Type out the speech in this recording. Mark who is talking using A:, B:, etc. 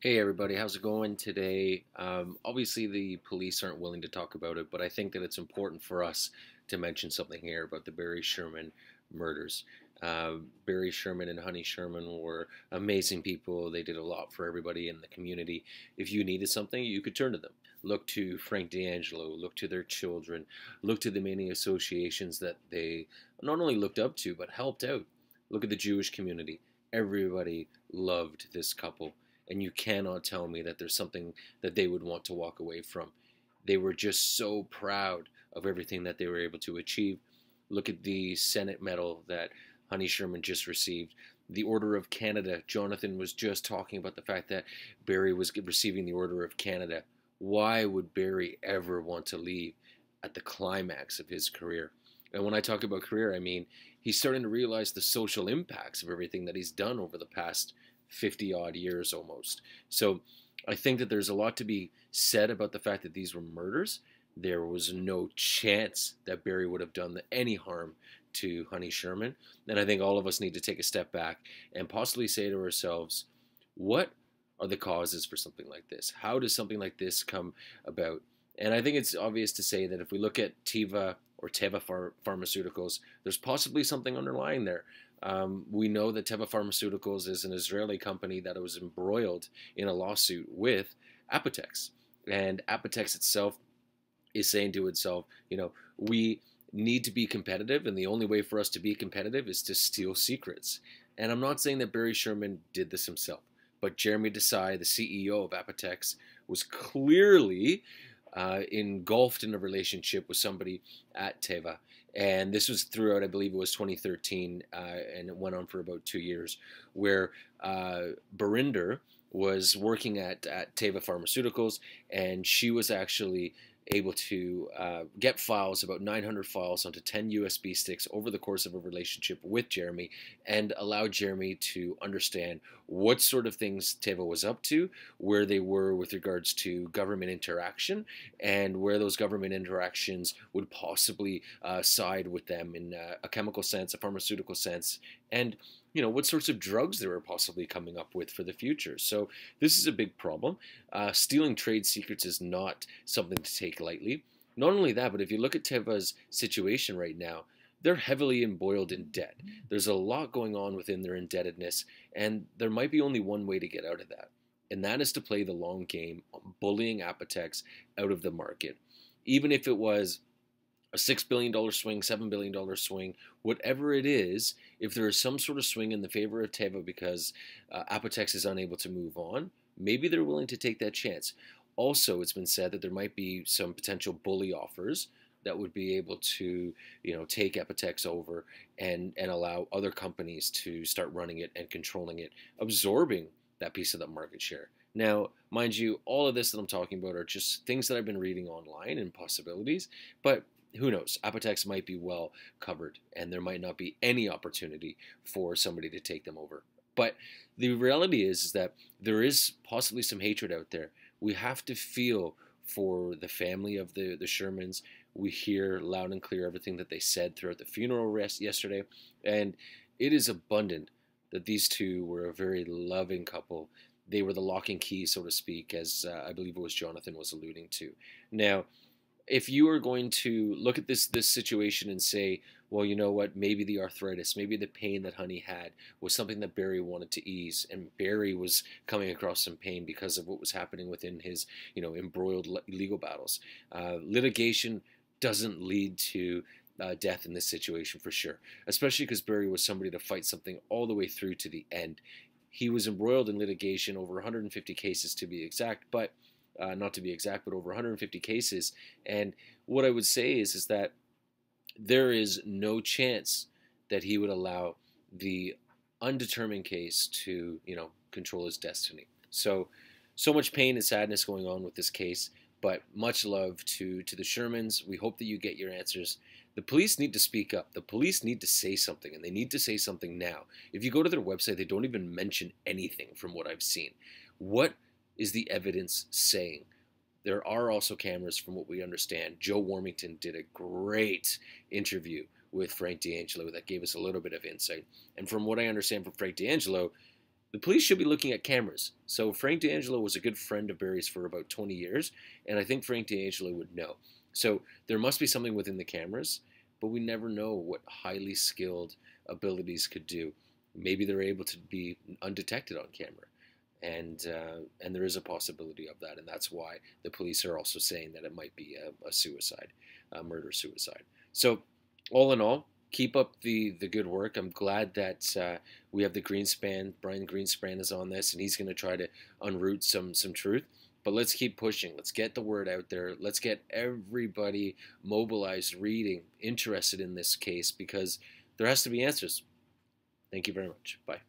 A: Hey everybody, how's it going today? Obviously, the police aren't willing to talk about it, but I think that it's important for us to mention something here about the Barry Sherman murders. Barry Sherman and Honey Sherman were amazing people. They did a lot for everybody in the community. If you needed something, you could turn to them. Look to Frank D'Angelo, look to their children, look to the many associations that they not only looked up to, but helped out. Look at the Jewish community. Everybody loved this couple, and you cannot tell me that there's something that they would want to walk away from. They were just so proud of everything that they were able to achieve. Look at the Senate medal that Honey Sherman just received. The Order of Canada. Jonathan was just talking about the fact that Barry was receiving the Order of Canada. Why would Barry ever want to leave at the climax of his career? And when I talk about career, I mean he's starting to realize the social impacts of everything that he's done over the past 50 odd years almost. So I think that there's a lot to be said about the fact that these were murders. There was no chance that Barry would have done any harm to Honey Sherman. And I think all of us need to take a step back and possibly say to ourselves, what are the causes for something like this? How does something like this come about? And I think it's obvious to say that if we look at Teva Pharmaceuticals, there's possibly something underlying there. We know that Teva Pharmaceuticals is an Israeli company that was embroiled in a lawsuit with Apotex. And Apotex itself is saying to itself, we need to be competitive, and the only way for us to be competitive is to steal secrets. And I'm not saying that Barry Sherman did this himself, but Jeremy Desai, the CEO of Apotex, was clearly engulfed in a relationship with somebody at Teva. And this was throughout, I believe it was 2013, and it went on for about 2 years, where Barinder was working at Teva Pharmaceuticals, and she was actually able to get files, about 900 files, onto 10 USB sticks over the course of a relationship with Jeremy, and allow Jeremy to understand what sort of things Teva was up to, where they were with regards to government interaction, and where those government interactions would possibly side with them in a chemical sense, a pharmaceutical sense, and what sorts of drugs they were possibly coming up with for the future. So this is a big problem. Stealing trade secrets is not something to take lightly. Not only that, but if you look at Teva's situation right now, they're heavily embroiled in debt. There's a lot going on within their indebtedness, and there might be only one way to get out of that, and that is to play the long game, bullying Apotex out of the market. Even if it was a $6 billion swing, $7 billion swing, whatever it is, if there is some sort of swing in the favor of Teva because Apotex is unable to move on, maybe they're willing to take that chance. Also, it's been said that there might be some potential bully offers that would be able to, take Apotex over and allow other companies to start running it and controlling it, absorbing that piece of the market share. Now, mind you, all of this that I'm talking about are just things that I've been reading online and possibilities, but who knows? Apotex might be well covered, and there might not be any opportunity for somebody to take them over. But the reality is that there is possibly some hatred out there. We have to feel for the family of the Shermans. We hear loud and clear everything that they said throughout the funeral yesterday, and it is abundant that these two were a very loving couple. They were the lock and key, so to speak, as I believe it was Jonathan was alluding to. Now, if you are going to look at this situation and say, well, you know what, maybe the arthritis, maybe the pain that Honey had was something that Barry wanted to ease, and Barry was coming across some pain because of what was happening within his, embroiled legal battles. Litigation doesn't lead to death in this situation for sure, especially because Barry was somebody to fight something all the way through to the end. He was embroiled in litigation, over 150 cases to be exact, but not to be exact, but over 150 cases. And what I would say is that there is no chance that he would allow the undetermined case to, control his destiny. So much pain and sadness going on with this case, but much love to the Shermans. We hope that you get your answers. The police need to speak up. The police need to say something, and they need to say something now. If you go to their website, they don't even mention anything from what I've seen. What is the evidence saying? There are also cameras from what we understand. Joe Warmington did a great interview with Frank D'Angelo that gave us a little bit of insight. And from what I understand from Frank D'Angelo, The police should be looking at cameras. So Frank D'Angelo was a good friend of Barry's for about 20 years, and I think Frank D'Angelo would know. So there must be something within the cameras, but we never know what highly skilled abilities could do. Maybe they're able to be undetected on camera, and there is a possibility of that, and that's why the police are also saying that it might be a suicide, a murder suicide. So all in all, keep up the good work. I'm glad that we have the Greenspan. Brian Greenspan is on this, and he's going to try to unroot some truth. But let's keep pushing. Let's get the word out there. Let's get everybody mobilized, reading, interested in this case, because there has to be answers. Thank you very much. Bye.